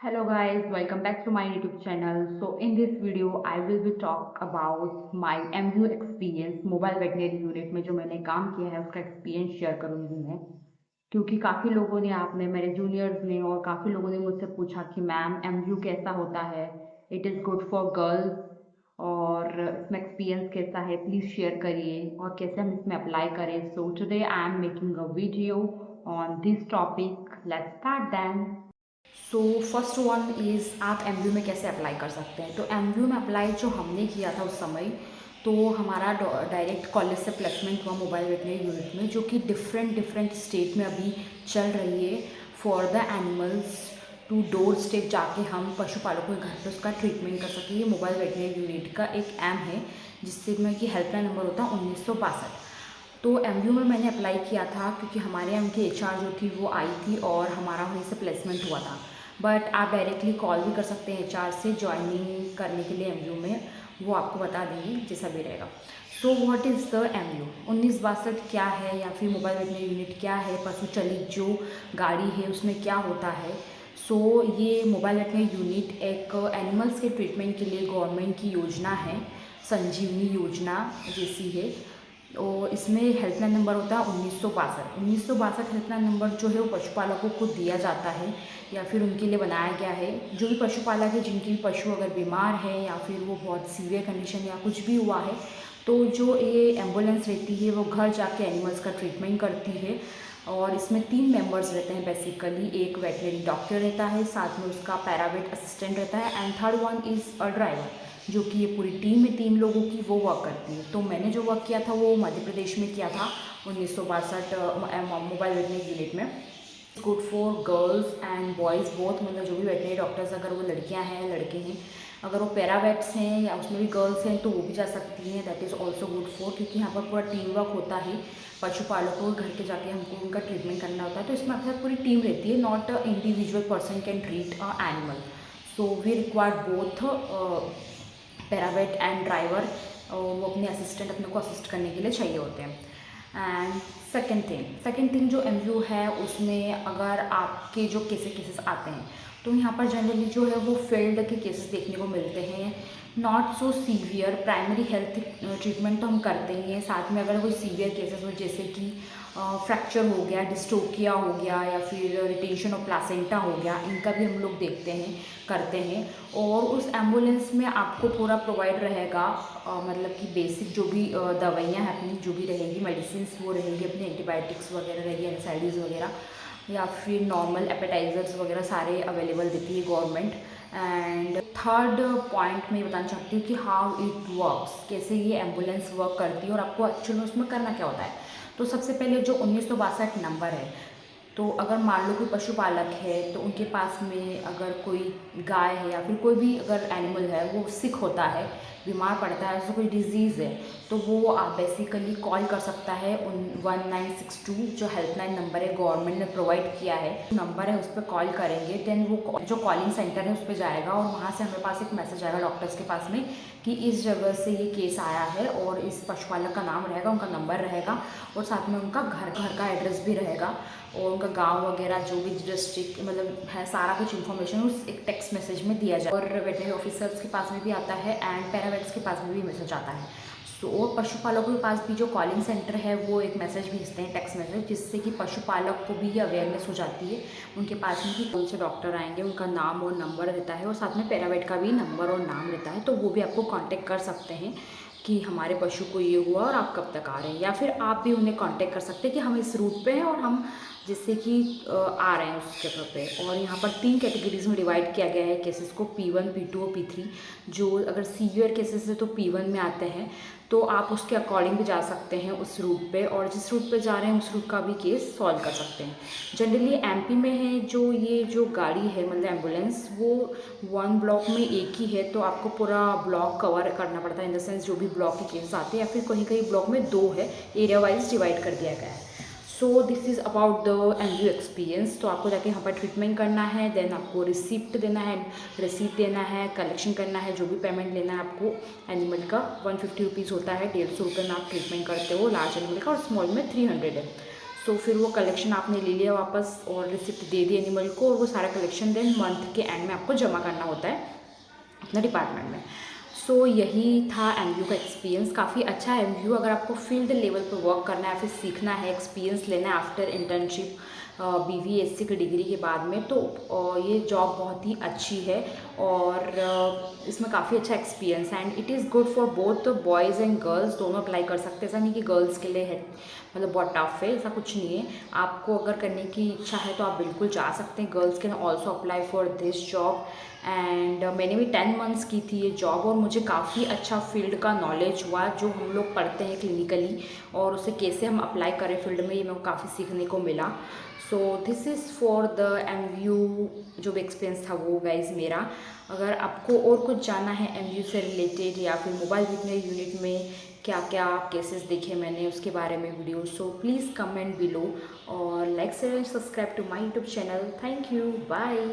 Hello guys, welcome back to my YouTube channel. So in this video I will be talk about my MU experience mobile veterinary unit में जो मैंने काम किया है उसका experience share करूंगी मैं। क्योंकि काफ़ी लोगों ने आपने मेरे जूनियर्स ने और काफ़ी लोगों ने मुझसे पूछा कि मैम MU कैसा होता है, it is good for girls और इसमें एक्सपीरियंस कैसा है, प्लीज़ शेयर करिए और कैसे हम इसमें अप्लाई करें। So today I am making a video on this topic. Let's start then. So first one is आप एमयू में कैसे अप्लाई कर सकते हैं। तो एमयू में अप्लाई जो हमने किया था उस समय, तो हमारा डायरेक्ट कॉलेज से प्लेसमेंट हुआ मोबाइल वेटनरी यूनिट में, जो कि डिफरेंट डिफरेंट स्टेट में अभी चल रही है for the animals to doorstep जाके हम पशुपालकों के घर पे उसका ट्रीटमेंट कर सकें। ये मोबाइल वेटनरी यूनिट का एक एम है जिससे में कि हेल्पलाइन नंबर होता है 1962। तो एमयू में मैंने अप्लाई किया था क्योंकि हमारे यहाँ की एचआर जो थी वो आई थी और हमारा वहीं से प्लेसमेंट हुआ था। बट आप डायरेक्टली कॉल भी कर सकते हैं एचआर से ज्वाइनिंग करने के लिए एमयू में, वो आपको बता देंगे जैसा भी रहेगा। So what is the MU 1962 क्या है, या फिर मोबाइल वेटनरी यूनिट क्या है, पशु चलित जो गाड़ी है उसमें क्या होता है। सो ये मोबाइल वेटनरी यूनिट एक एनिमल्स के ट्रीटमेंट के लिए गवर्नमेंट की योजना है, संजीवनी योजना जैसी है। और इसमें हेल्पलाइन नंबर होता है 1962 हेल्पलाइन नंबर जो है वो पशुपालकों को दिया जाता है या फिर उनके लिए बनाया गया है। जो भी पशुपालक है जिनकी भी पशु अगर बीमार है या फिर वो बहुत सीवियर कंडीशन या कुछ भी हुआ है, तो जो ये एम्बुलेंस रहती है वो घर जाके एनिमल्स का ट्रीटमेंट करती है। और इसमें 3 मेंबर्स रहते हैं बेसिकली। एक वेटनरी डॉक्टर रहता है, साथ में उसका पैरावेट असिस्टेंट रहता है, and third one is a driver, जो कि ये पूरी टीम में 3 लोगों की वो वर्क करती है। तो मैंने जो वर्क किया था वो मध्य प्रदेश में किया था 1962 मोबाइल वेटनरी यूनिट में। Good for girls and boys both, मतलब जो भी वेटनरी डॉक्टर्स, अगर वो लड़कियां हैं लड़के हैं, अगर वो पैरावेट्स हैं या उसमें भी गर्ल्स हैं तो वो भी जा सकती हैं। That is also good for, क्योंकि यहाँ पर पूरा टीम वर्क होता है। पशुपालकों के घर के जाके हमको उनका ट्रीटमेंट करना होता है, तो इसमें आपके साथ पूरी टीम रहती है, not individual person can treat a animal. So we require both paravet and driver, वो अपने असिस्टेंट अपने को असिस्ट करने के लिए चाहिए होते हैं। एंड सेकेंड थिंग जो एमयू है उसमें अगर आपके जो केसेस आते हैं, तो यहाँ पर जनरली जो है वो फील्ड के केसेस देखने को मिलते हैं, not so severe. Primary health treatment तो हम करते ही हैं, साथ में अगर कोई सीवियर केसेस हो जैसे कि फ्रैक्चर हो गया, डिस्टोकिया हो गया, या फिर रिटेंशन ऑफ प्लासेंटा हो गया, इनका भी हम लोग देखते हैं, करते हैं। और उस एम्बुलेंस में आपको पूरा प्रोवाइड रहेगा, मतलब कि बेसिक जो भी दवाइयाँ हैं अपनी जो भी रहेगी, मेडिसिन वो रहेगी अपनी, एंटीबायोटिक्स वगैरह रहेगी, एनसाइडीज़ वगैरह, या फिर नॉर्मल एपेटाइजर्स वगैरह सारे अवेलेबल देती है गवर्नमेंट। एंड थर्ड पॉइंट मैं बताना चाहती हूँ कि हाउ इट वर्क्स, कैसे ये एम्बुलेंस वर्क करती है और आपको एक्चुअली उसमें करना क्या होता है। तो सबसे पहले जो 1962 नंबर है, तो अगर मान लो कोई पशुपालक है तो उनके पास में अगर कोई गाय है या फिर कोई भी अगर एनिमल है वो सिक होता है, बीमार पड़ता है, उसको कोई डिजीज़ है, तो वो आप बेसिकली कॉल कर सकता है 1962 जो हेल्पलाइन नंबर है गवर्नमेंट ने प्रोवाइड किया है, नंबर है उस पर कॉल करेंगे। देन वो जो कॉलिंग सेंटर है उस पर जाएगा और वहाँ से हमारे पास एक मैसेज आएगा डॉक्टर्स के पास में कि इस जगह से ये केस आया है, और इस पशुपालक का नाम रहेगा, उनका नंबर रहेगा, और साथ में उनका घर का एड्रेस भी रहेगा, और उनका गांव वगैरह जो भी डिस्ट्रिक्ट मतलब है सारा कुछ इन्फॉर्मेशन उस एक टेक्स्ट मैसेज में दिया जाए। और वेटनरी ऑफिसर्स के पास में भी आता है एंड पैरावेट्स के पास में भी मैसेज आता है। सो पशुपालकों के पास भी जो कॉलिंग सेंटर है वो एक मैसेज भेजते हैं, टेक्स्ट मैसेज, जिससे कि पशुपालक को भी ये अवेयरनेस हो जाती है उनके पास में कि कौन से डॉक्टर आएंगे, उनका नाम और नंबर रहता है, और साथ में पैरावेट का भी नंबर और नाम रहता है, तो वो भी आपको कांटेक्ट कर सकते हैं कि हमारे पशु को ये हुआ और आप कब तक आ रहे हैं। या फिर आप भी उन्हें कांटेक्ट कर सकते हैं कि हम इस रूट पे हैं और हम जिससे कि आ रहे हैं उस जगह पे। और यहाँ पर 3 कैटेगरीज में डिवाइड किया गया है केसेस को, P1, P2 और P3। जो अगर सीवियर केसेस है तो P1 में आते हैं, तो आप उसके अकॉर्डिंग भी जा सकते हैं उस रूट पे, और जिस रूट पे जा रहे हैं उस रूट का भी केस सॉल्व कर सकते हैं। जनरली एमपी में है जो ये जो गाड़ी है मतलब एम्बुलेंस, वो 1 ब्लॉक में एक ही है, तो आपको पूरा ब्लॉक कवर करना पड़ता है, इन द सेंस जो भी ब्लॉक के केसेस आते हैं, या फिर कहीं कहीं ब्लॉक में 2 है, एरिया वाइज डिवाइड कर दिया गया है। So this is about the MU experience. तो आपको जाके यहाँ पर ट्रीटमेंट करना है, देन आपको रिसिप्ट देना है, रिसीप्ट देना है, कलेक्शन करना है, जो भी पेमेंट लेना है आपको एनिमल का 150 रुपीज़ होता है, 150 रुपये में आप ट्रीटमेंट करते हो लार्ज एनिमल का, और स्मॉल में 300 है। सो फिर वो कलेक्शन आपने ले लिया वापस और रिसिप्ट दे दी एनिमल को, और वो सारा कलेक्शन देन मंथ के एंड में आपको जमा करना होता है अपना डिपार्टमेंट में। सो यही था एमयू का एक्सपीरियंस। काफ़ी अच्छा है एमयू, अगर आपको फील्ड लेवल पर वर्क करना है, फिर सीखना है, एक्सपीरियंस लेना है आफ्टर इंटर्नशिप BVSC की डिग्री के बाद में, तो ये जॉब बहुत ही अच्छी है और इसमें काफ़ी अच्छा एक्सपीरियंस है and it is good for both boys and girls, दोनों अप्लाई कर सकते हैं। ऐसा नहीं कि गर्ल्स के लिए है मतलब बहुत टफ है, ऐसा कुछ नहीं है। आपको अगर करने की इच्छा है तो आप बिल्कुल जा सकते हैं। Girls can also apply for this job and मैंने भी 10 मंथ्स की थी ये जॉब और मुझे काफ़ी अच्छा फील्ड का नॉलेज हुआ, जो हम लोग पढ़ते हैं क्लिनिकली और उसे कैसे हम अप्लाई करें फील्ड में, ये मेरे को काफ़ी सीखने को मिला। So this is for the MU जो भी एक्सपीरियंस था वो गाइज मेरा। अगर आपको और कुछ जानना है MU से रिलेटेड या फिर मोबाइल विटनेरी यूनिट में क्या क्या केसेस देखे मैंने उसके बारे में video, so please comment below और like share and subscribe to my YouTube channel. Thank you, bye.